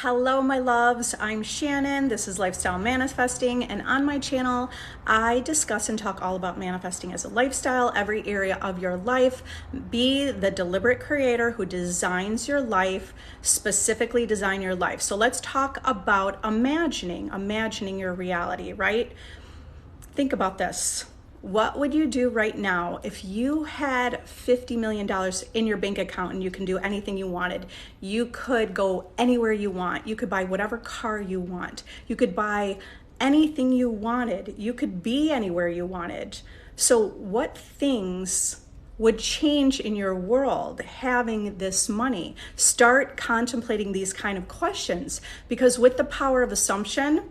Hello, my loves. I'm Shannon. This is Lifestyle Manifesting, and on my channel, I discuss and talk all about manifesting as a lifestyle, every area of your life. Be the deliberate creator who designs your life, specifically design your life. So let's talk about imagining your reality, right? Think about this. What would you do right now if you had $50 million in your bank account and you can do anything you wanted? You could go anywhere you want. You could buy whatever car you want. You could buy anything you wanted. You could be anywhere you wanted. So what things would change in your world having this money? Start contemplating these kind of questions, because with the power of assumption,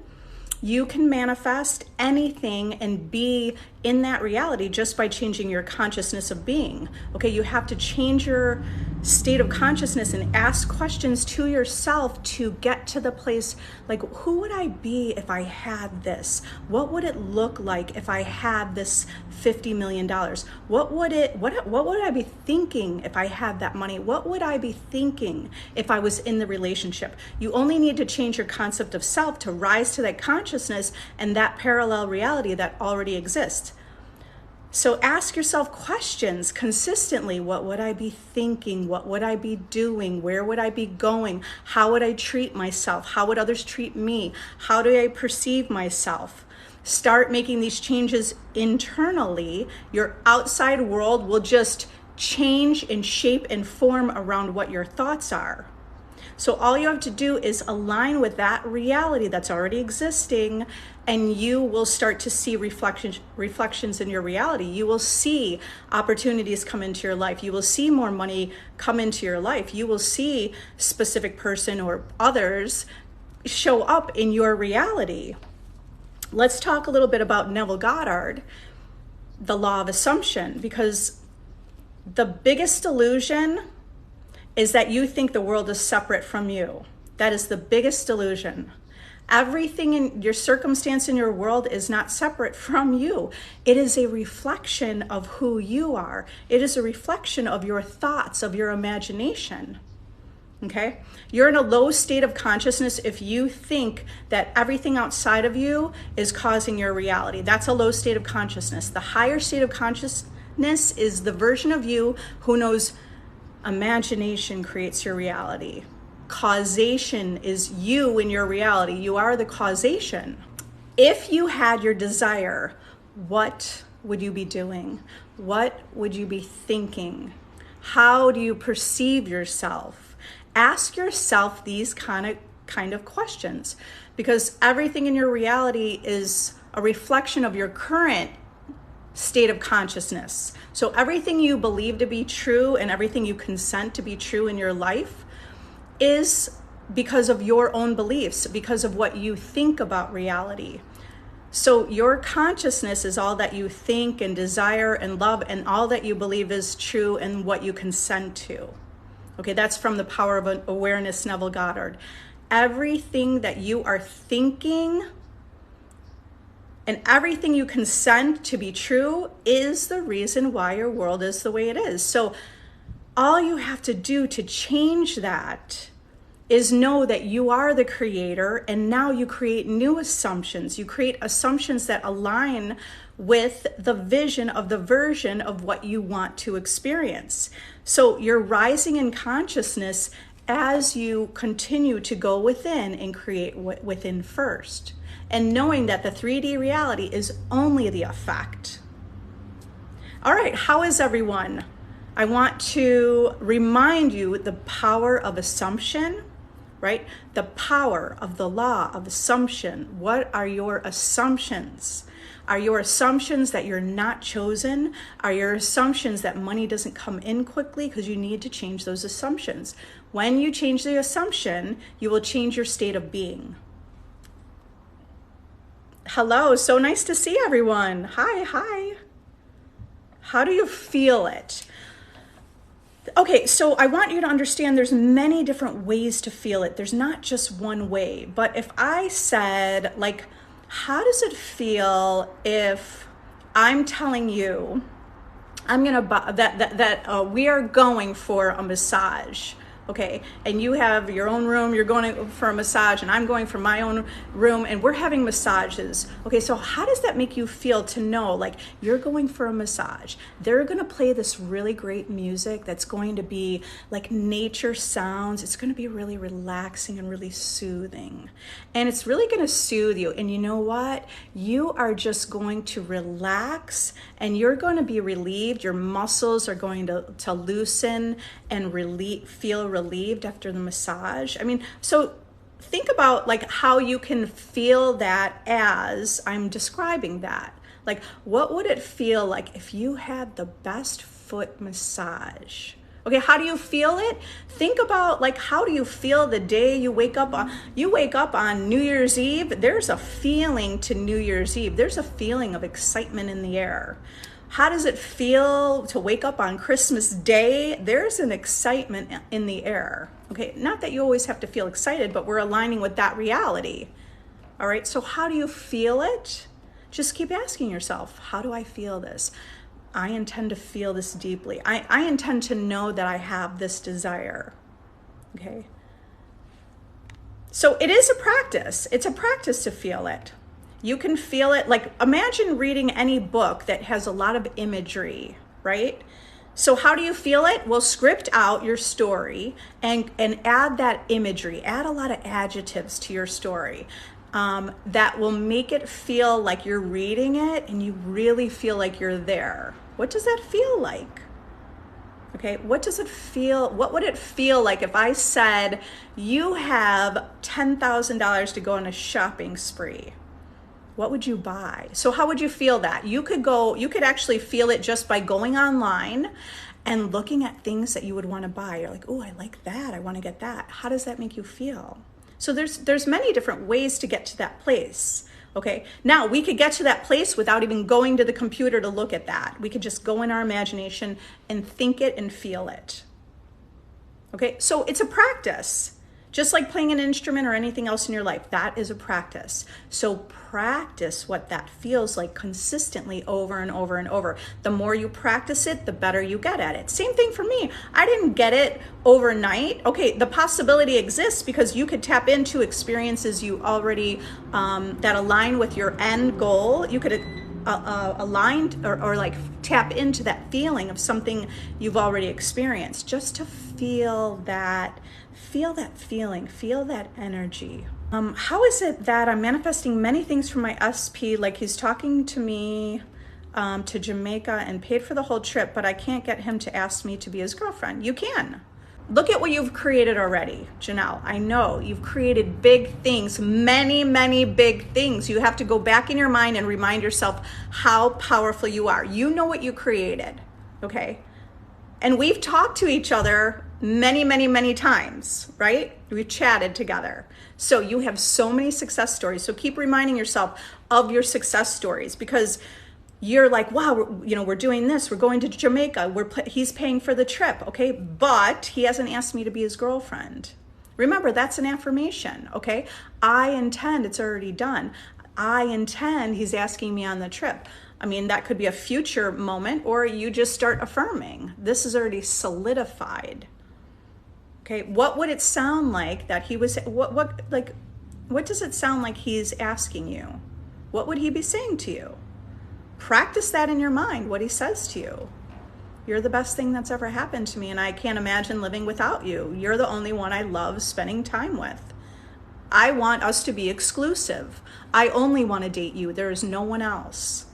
you can manifest anything and be in that reality just by changing your consciousness of being. Okay, you have to change your state of consciousness and ask questions to yourself to get to the place like, who would I be if I had this? What would it look like if I had this $50 million? What would I be thinking if I had that money? What would I be thinking if I was in the relationship? You only need to change your concept of self to rise to that consciousness and that parallel reality that already exists. So ask yourself questions consistently. What would I be thinking? What would I be doing? Where would I be going? How would I treat myself? How would others treat me? How do I perceive myself? Start making these changes internally. Your outside world will just change and shape and form around what your thoughts are. So all you have to do is align with that reality that's already existing, and you will start to see reflections in your reality. You will see opportunities come into your life. You will see more money come into your life. You will see specific person or others show up in your reality. Let's talk a little bit about Neville Goddard, the law of assumption, because the biggest illusion is that you think the world is separate from you. That is the biggest delusion. Everything in your circumstance in your world is not separate from you. It is a reflection of who you are. It is a reflection of your thoughts, of your imagination. Okay? You're in a low state of consciousness if you think that everything outside of you is causing your reality. That's a low state of consciousness. The higher state of consciousness is the version of you who knows imagination creates your reality. Causation is you in your reality. You are the causation. If you had your desire, what would you be doing? What would you be thinking? How do you perceive yourself? Ask yourself these kind of questions, because everything in your reality is a reflection of your current state of consciousness. So everything you believe to be true and everything you consent to be true in your life is because of your own beliefs, because of what you think about reality. So your consciousness is all that you think and desire and love, and all that you believe is true and what you consent to. Okay, that's from The Power of Awareness, Neville Goddard. Everything that you are thinking and everything you consent to be true is the reason why your world is the way it is. So all you have to do to change that is know that you are the creator, and now you create new assumptions. You create assumptions that align with the vision of the version of what you want to experience. So you're rising in consciousness as you continue to go within and create within first, and knowing that the 3D reality is only the effect. All right, how is everyone? I want to remind you the power of assumption, right? The power of the law of assumption. What are your assumptions? Are your assumptions that you're not chosen? Are your assumptions that money doesn't come in quickly? Because you need to change those assumptions. When you change the assumption, you will change your state of being. Hello, so nice to see everyone. Hi. How do you feel it? Okay, so I want you to understand there's many different ways to feel it. There's not just one way. But if I said, like, how does it feel if I'm telling you I'm gonna buy that we are going for a massage okay, and you have your own room, you're going for a massage, and I'm going for my own room, and we're having massages. Okay, so how does that make you feel to know, like, you're going for a massage? They're gonna play this really great music that's going to be like nature sounds. It's gonna be really relaxing and really soothing. And it's really gonna soothe you. And you know what? You are just going to relax, and you're going to be relieved. Your muscles are going to loosen and feel relieved after the massage. I mean, so think about like how you can feel that as I'm describing that. Like, what would it feel like if you had the best foot massage? Okay, how do you feel it? Think about, like, how do you feel the day you wake up on? You wake up on New Year's Eve. There's a feeling to New Year's Eve. There's a feeling of excitement in the air. How does it feel to wake up on Christmas Day? There's an excitement in the air. Okay, not that you always have to feel excited, but we're aligning with that reality. All right, so how do you feel it? Just keep asking yourself, how do I feel this? I intend to feel this deeply. I intend to know that I have this desire. Okay. So it is a practice. It's a practice to feel it. You can feel it. Like, imagine reading any book that has a lot of imagery, right? So how do you feel it? Well, script out your story and add that imagery. Add a lot of adjectives to your story. That will make it feel like you're reading it and you really feel like you're there. What does that feel like? Okay, what does it feel? What would it feel like if I said you have $10,000 to go on a shopping spree? What would you buy? So how would you feel that? You could actually feel it just by going online and looking at things that you would want to buy. You're like, oh, I like that. I want to get that. How does that make you feel? So there's many different ways to get to that place. Okay, now we could get to that place without even going to the computer to look at that. We could just go in our imagination and think it and feel it. Okay, so it's a practice. Just like playing an instrument or anything else in your life, that is a practice. So practice what that feels like consistently over and over and over. The more you practice it, the better you get at it. Same thing for me. I didn't get it overnight. Okay, the possibility exists because you could tap into experiences you already, that align with your end goal. You could aligned or like tap into that feeling of something you've already experienced, just to feel that feeling, feel that energy. How is it that I'm manifesting many things from my SP, like he's talking to me to Jamaica and paid for the whole trip, but I can't get him to ask me to be his girlfriend? You can. Look at what you've created already, Janelle. I know you've created big things, many, many big things. You have to go back in your mind and remind yourself how powerful you are. You know what you created, okay? And we've talked to each other many, many, many times, right? We've chatted together. So you have so many success stories. So keep reminding yourself of your success stories, because you're like, wow, we're doing this. We're going to Jamaica. He's paying for the trip, okay? But he hasn't asked me to be his girlfriend. Remember, that's an affirmation, okay? I intend, it's already done. I intend he's asking me on the trip. I mean, that could be a future moment, or you just start affirming. This is already solidified. Okay, what would it sound like that he was, what does it sound like he's asking you? What would he be saying to you? Practice that in your mind, what he says to you. You're the best thing that's ever happened to me, and I can't imagine living without you. You're the only one I love spending time with. I want us to be exclusive. I only want to date you. There is no one else.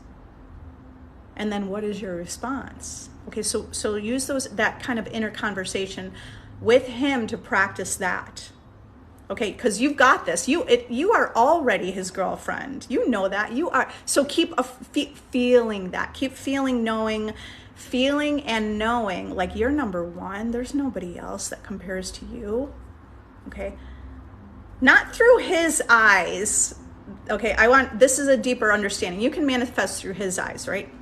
And then what is your response? Okay, so use that kind of inner conversation with him to practice that. Okay, because you've got this. You are already his girlfriend. You know that. You are. So keep feeling that. Keep feeling and knowing like you're number one. There's nobody else that compares to you. Okay, not through his eyes. Okay, this is a deeper understanding. You can manifest through his eyes, right?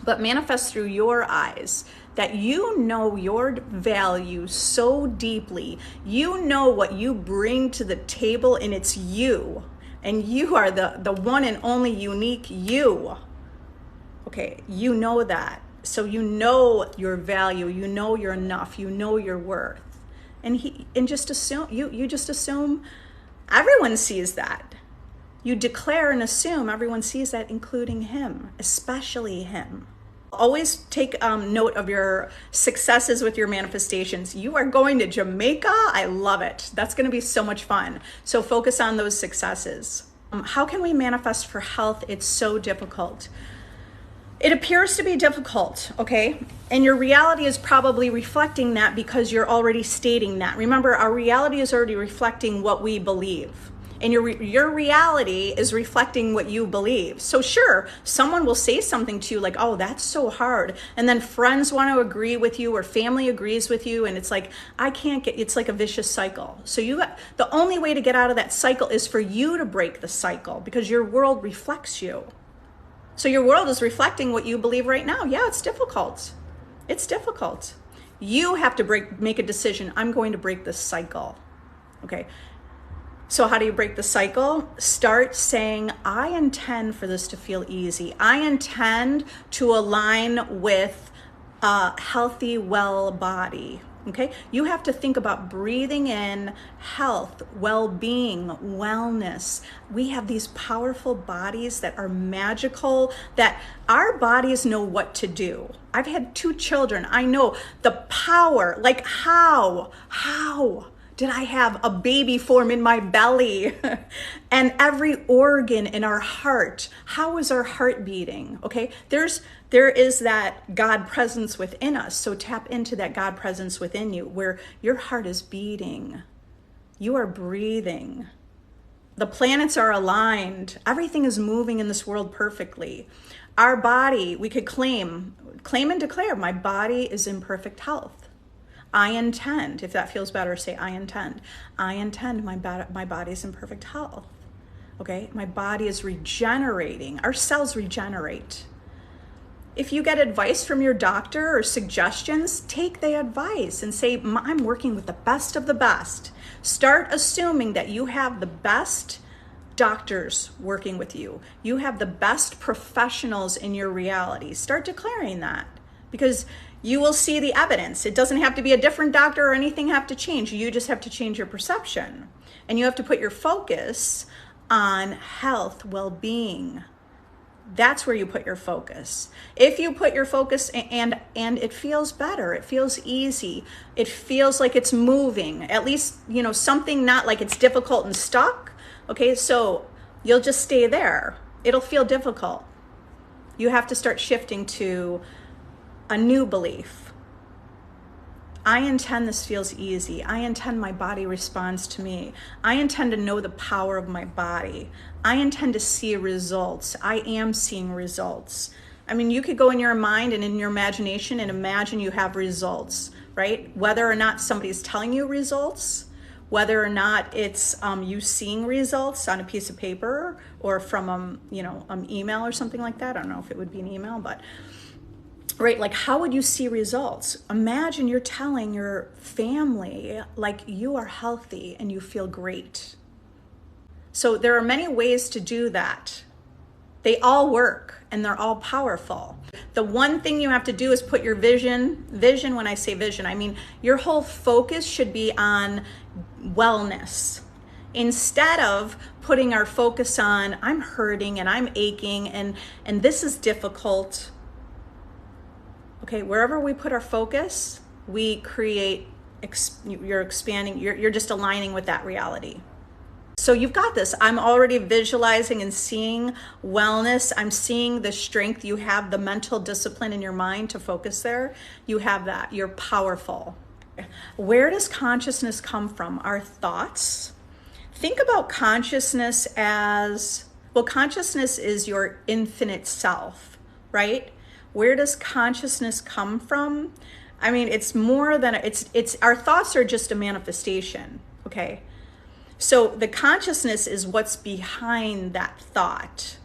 But manifest through your eyes, that you know your value so deeply. You know what you bring to the table, and it's you. And you are the one and only unique you. Okay, you know that. So you know your value, you know you're enough, you know your worth. And just assume, you just assume everyone sees that. You declare and assume everyone sees that, including him, especially him. Always take note of your successes with your manifestations. You are going to Jamaica. I love it. That's going to be so much fun. So focus on those successes. How can we manifest for health? It's so difficult. It appears to be difficult, okay? And your reality is probably reflecting that because you're already stating that. Remember, our reality is already reflecting what we believe. And your reality is reflecting what you believe. So sure, someone will say something to you like, oh, that's so hard. And then friends want to agree with you or family agrees with you. And it's like, it's like a vicious cycle. So the only way to get out of that cycle is for you to break the cycle because your world reflects you. So your world is reflecting what you believe right now. Yeah, it's difficult. It's difficult. You have to make a decision. I'm going to break this cycle. Okay. So how do you break the cycle? Start saying, I intend for this to feel easy. I intend to align with a healthy, well body. Okay? You have to think about breathing in health, well-being, wellness. We have these powerful bodies that are magical, that our bodies know what to do. I've had 2 children. I know the power, like how did I have a baby form in my belly? And every organ in our heart, how is our heart beating? Okay, there is that God presence within us. So tap into that God presence within you where your heart is beating. You are breathing. The planets are aligned. Everything is moving in this world perfectly. Our body, we could claim and declare, my body is in perfect health. I intend, if that feels better, say I intend. I intend my body is in perfect health. Okay, my body is regenerating. Our cells regenerate. If you get advice from your doctor or suggestions, take the advice and say, I'm working with the best of the best. Start assuming that you have the best doctors working with you. You have the best professionals in your reality. Start declaring that because you will see the evidence. It doesn't have to be a different doctor or anything have to change. You just have to change your perception. And you have to put your focus on health, well-being. That's where you put your focus. If you put your focus and it feels better, it feels easy, it feels like it's moving, at least, something not like it's difficult and stuck. Okay, so you'll just stay there. It'll feel difficult. You have to start shifting to a new belief. I intend this feels easy. I intend my body responds to me. I intend to know the power of my body. I intend to see results. I am seeing results. I mean, you could go in your mind and in your imagination and imagine you have results, right? Whether or not somebody's telling you results, whether or not it's you seeing results on a piece of paper or from email or something like that. I don't know if it would be an email, but right, like how would you see results? Imagine you're telling your family like you are healthy and you feel great. So there are many ways to do that. They all work and they're all powerful. The one thing you have to do is put your vision, when I say vision, I mean your whole focus should be on wellness. Instead of putting our focus on, I'm hurting and I'm aching and this is difficult. Okay, wherever we put our focus, we create, you're expanding, you're just aligning with that reality. So you've got this. I'm already visualizing and seeing wellness. I'm seeing the strength. You have the mental discipline in your mind to focus there. You have that. You're powerful. Where does consciousness come from? Our thoughts. Think about consciousness as, consciousness is your infinite self, right? Where does consciousness come from? I mean, it's more than, it's our thoughts are just a manifestation, okay? So the consciousness is what's behind that thought.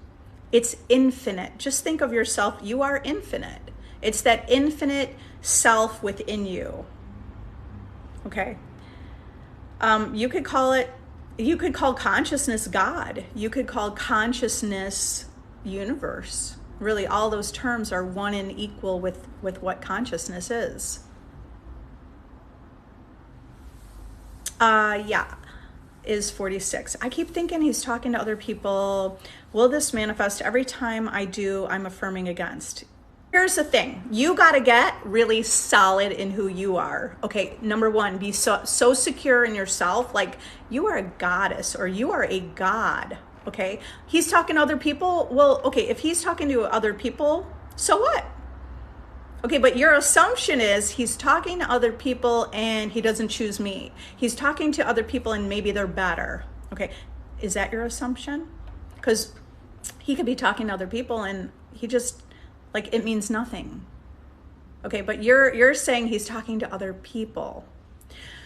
It's infinite. Just think of yourself, you are infinite. It's that infinite self within you, okay? You could call consciousness God. You could call consciousness universe. Really, all those terms are one and equal with what consciousness is. Yeah, is 46. I keep thinking he's talking to other people. Will this manifest? Every time I do, I'm affirming against. Here's the thing. You got to get really solid in who you are. Okay, number one, be so secure in yourself. Like you are a goddess or you are a god. Okay, he's talking to other people. Well, okay, if he's talking to other people, so what? Okay, but your assumption is he's talking to other people and he doesn't choose me. He's talking to other people and maybe they're better. Okay, is that your assumption? Because he could be talking to other people and he just, like, it means nothing. Okay, but you're saying he's talking to other people.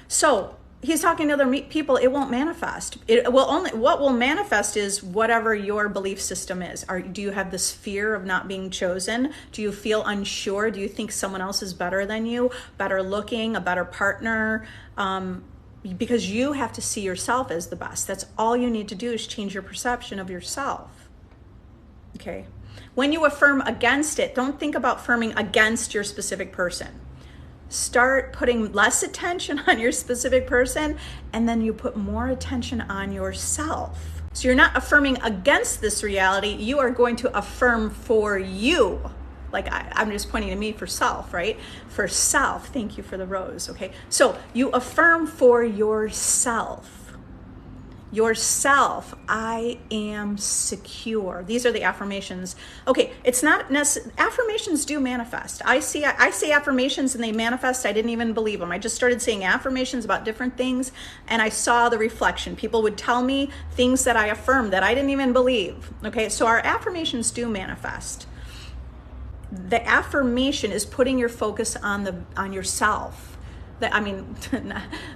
So he's talking to other people, it won't manifest. It will only, what will manifest is whatever your belief system is. Do you have this fear of not being chosen? Do you feel unsure? Do you think someone else is better than you, better looking, a better partner? Because you have to see yourself as the best. That's all you need to do is change your perception of yourself. Okay. When you affirm against it, don't think about affirming against your specific person. Start putting less attention on your specific person, and then you put more attention on yourself. So you're not affirming against this reality, you are going to affirm for you. Like I'm just pointing to me for self, right? For self, thank you for the rose, okay? So you affirm for yourself. Yourself, I am secure. These are the affirmations. Okay, it's not necessary. Affirmations do manifest. I say affirmations and they manifest. I didn't even believe them. I just started saying affirmations about different things and I saw the reflection. People would tell me things that I affirmed that I didn't even believe. Okay, so our affirmations do manifest. The affirmation is putting your focus on yourself.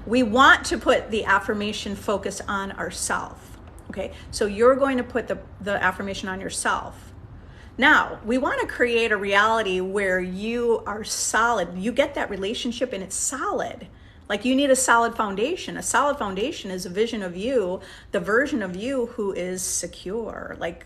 We want to put the affirmation focus on ourselves. Okay, so you're going to put the affirmation on yourself. Now, we want to create a reality where you are solid. You get that relationship and it's solid. Like you need a solid foundation. A solid foundation is a vision of you, the version of you who is secure. Like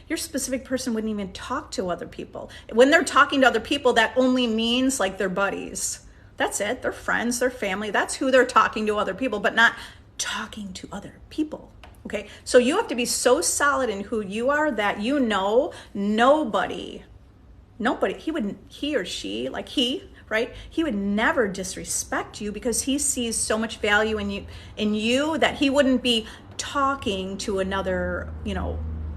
your specific person wouldn't even talk to other people. When they're talking to other people, that only means like they're buddies. That's it. They're friends, they're family. That's who they're talking to other people, but not talking to other people. Okay. So you have to be so solid in who you are that you know nobody, he or she, like he, right? He would never disrespect you because he sees so much value in you that he wouldn't be talking to another,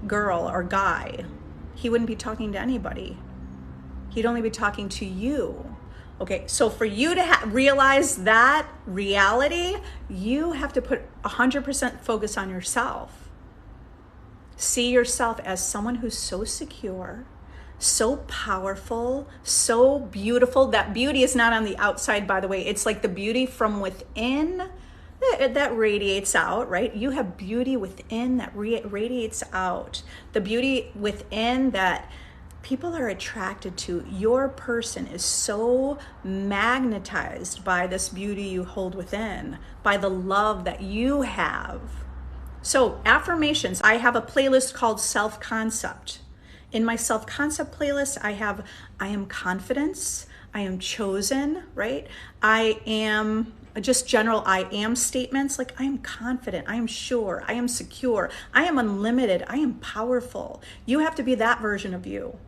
girl or guy. He wouldn't be talking to anybody. He'd only be talking to you. Okay, so for you to realize that reality, you have to put 100% focus on yourself. See yourself as someone who's so secure, so powerful, so beautiful. That beauty is not on the outside, by the way. It's like the beauty from within that radiates out, right? You have beauty within that radiates out. The beauty within that people are attracted to. Your person is so magnetized by this beauty you hold within, by the love that you have. So affirmations, I have a playlist called Self-Concept. In my self-concept playlist, I am confidence, I am chosen, right? I am just general I am statements like I am confident, I am sure, I am secure, I am unlimited, I am powerful. You have to be that version of you.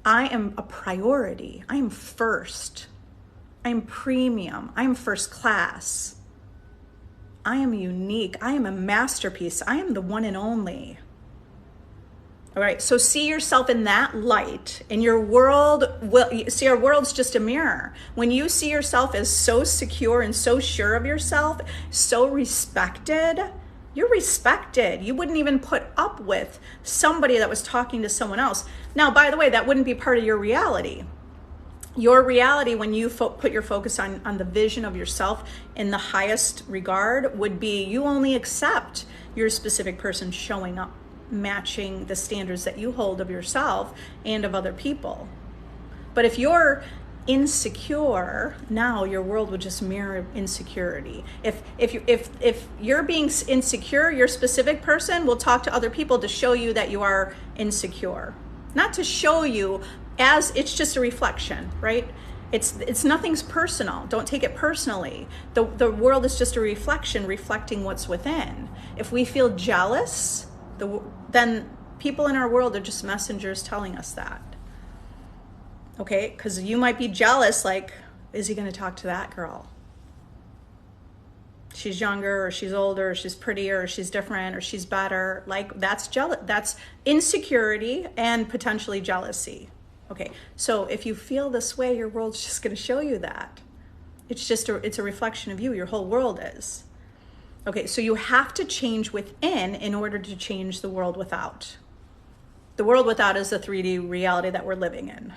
I am a priority. I am first. I am premium. I am first class. I am unique. I am a masterpiece. I am the one and only. All right, so see yourself in that light, and your world see our world's just a mirror. When you see yourself as so secure and so sure of yourself, so respected, you're respected. You wouldn't even put up with somebody that was talking to someone else. Now, by the way, that wouldn't be part of your reality. Your reality, when you put your focus on the vision of yourself in the highest regard, would be you only accept your specific person showing up, matching the standards that you hold of yourself and of other people. But if you're insecure, now your world would just mirror insecurity. If you're being insecure, your specific person will talk to other people to show you that you are insecure. Not to show you, as it's just a reflection, right? It's nothing's personal. Don't take it personally. The world is just a reflection reflecting what's within. If we feel jealous, then people in our world are just messengers telling us that. Okay, because you might be jealous, like, is he going to talk to that girl? She's younger, or she's older, or she's prettier, or she's different, or she's better. Like, that's that's insecurity and potentially jealousy. Okay, so if you feel this way, your world's just going to show you that. It's a reflection of you. Your whole world is. Okay, so you have to change within in order to change the world without. The world without is the 3D reality that we're living in.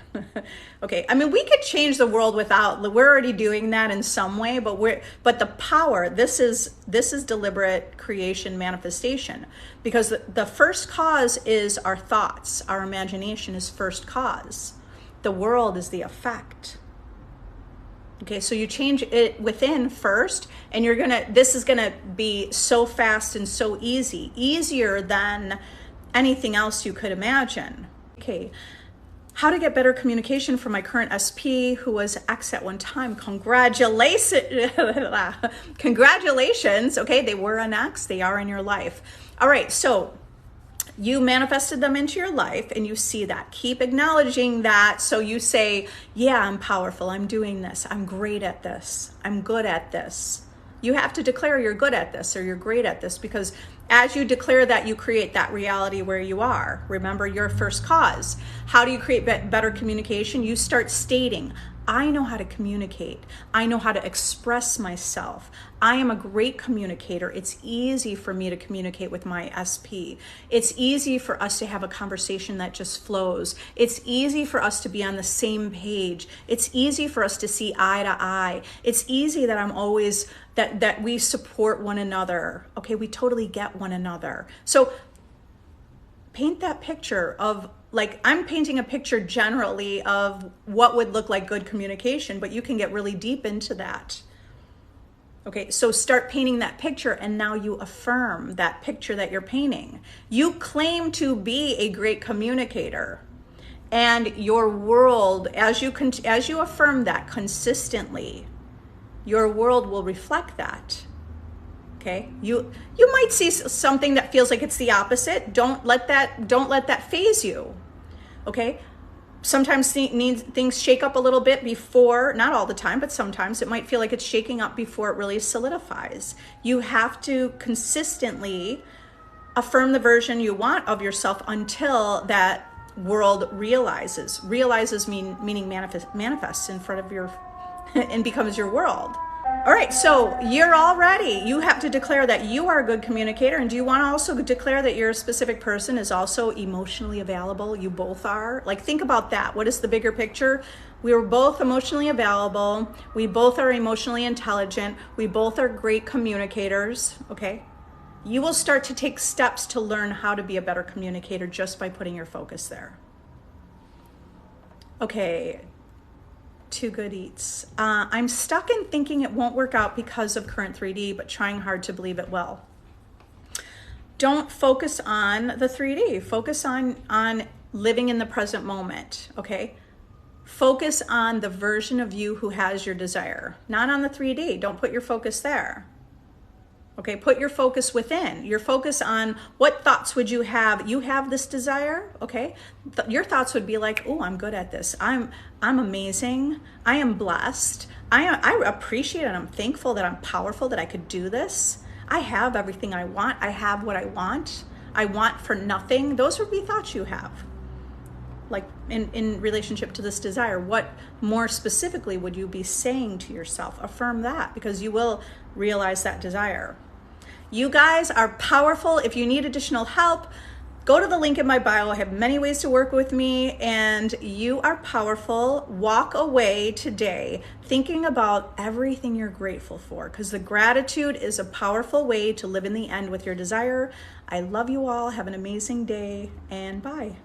Okay, I mean, we could change the world without. We're already doing that in some way, but the power, this is deliberate creation manifestation, because the first cause is our thoughts. Our imagination is first cause. The world is the effect. Okay, so you change it within first, and this is gonna be so fast and so easy, easier than anything else you could imagine. Okay, how to get better communication from my current SP who was X at one time. Congratulations. Congratulations. Okay, they were an X, they are in your life. All right, so you manifested them into your life and you see that. Keep acknowledging that. So you say, yeah, I'm powerful. I'm doing this. I'm great at this. I'm good at this. You have to declare you're good at this or you're great at this, because as you declare that, you create that reality where you are. Remember, your first cause. How do you create better communication? You start stating, I know how to communicate. I know how to express myself. I am a great communicator. It's easy for me to communicate with my SP. It's easy for us to have a conversation that just flows. It's easy for us to be on the same page. It's easy for us to see eye to eye. It's easy that I'm always, that we support one another. Okay, we totally get one another. So paint that picture of, like, I'm painting a picture generally of what would look like good communication, but you can get really deep into that. Okay, so start painting that picture, and now you affirm that picture that you're painting. You claim to be a great communicator, and your world, as you affirm that consistently, your world will reflect that. Okay, you might see something that feels like it's the opposite. Don't let that faze you. Okay, sometimes things shake up a little bit before, not all the time, but sometimes it might feel like it's shaking up before it really solidifies. You have to consistently affirm the version you want of yourself until that world realizes meaning manifests in front of your and becomes your world. All right, so you're all ready. You have to declare that you are a good communicator. And do you want to also declare that your specific person is also emotionally available? You both are. Like, think about that. What is the bigger picture? We are both emotionally available. We both are emotionally intelligent. We both are great communicators, okay? You will start to take steps to learn how to be a better communicator just by putting your focus there. Okay. Two good eats. I'm stuck in thinking it won't work out because of current 3D, but trying hard to believe it will. Don't focus on the 3D. Focus on living in the present moment, okay? Focus on the version of you who has your desire, not on the 3D. Don't put your focus there. Okay, put your focus within. Your focus on what thoughts would you have? You have this desire, okay? Your thoughts would be like, oh, I'm good at this. I'm amazing. I am blessed. I appreciate and I'm thankful that I'm powerful, that I could do this. I have everything I want. I have what I want. I want for nothing. Those would be thoughts you have. Like in relationship to this desire, what more specifically would you be saying to yourself? Affirm that, because you will realize that desire. You guys are powerful. If you need additional help, go to the link in my bio. I have many ways to work with me, and you are powerful. Walk away today thinking about everything you're grateful for, because the gratitude is a powerful way to live in the end with your desire. I love you all. Have an amazing day, and bye.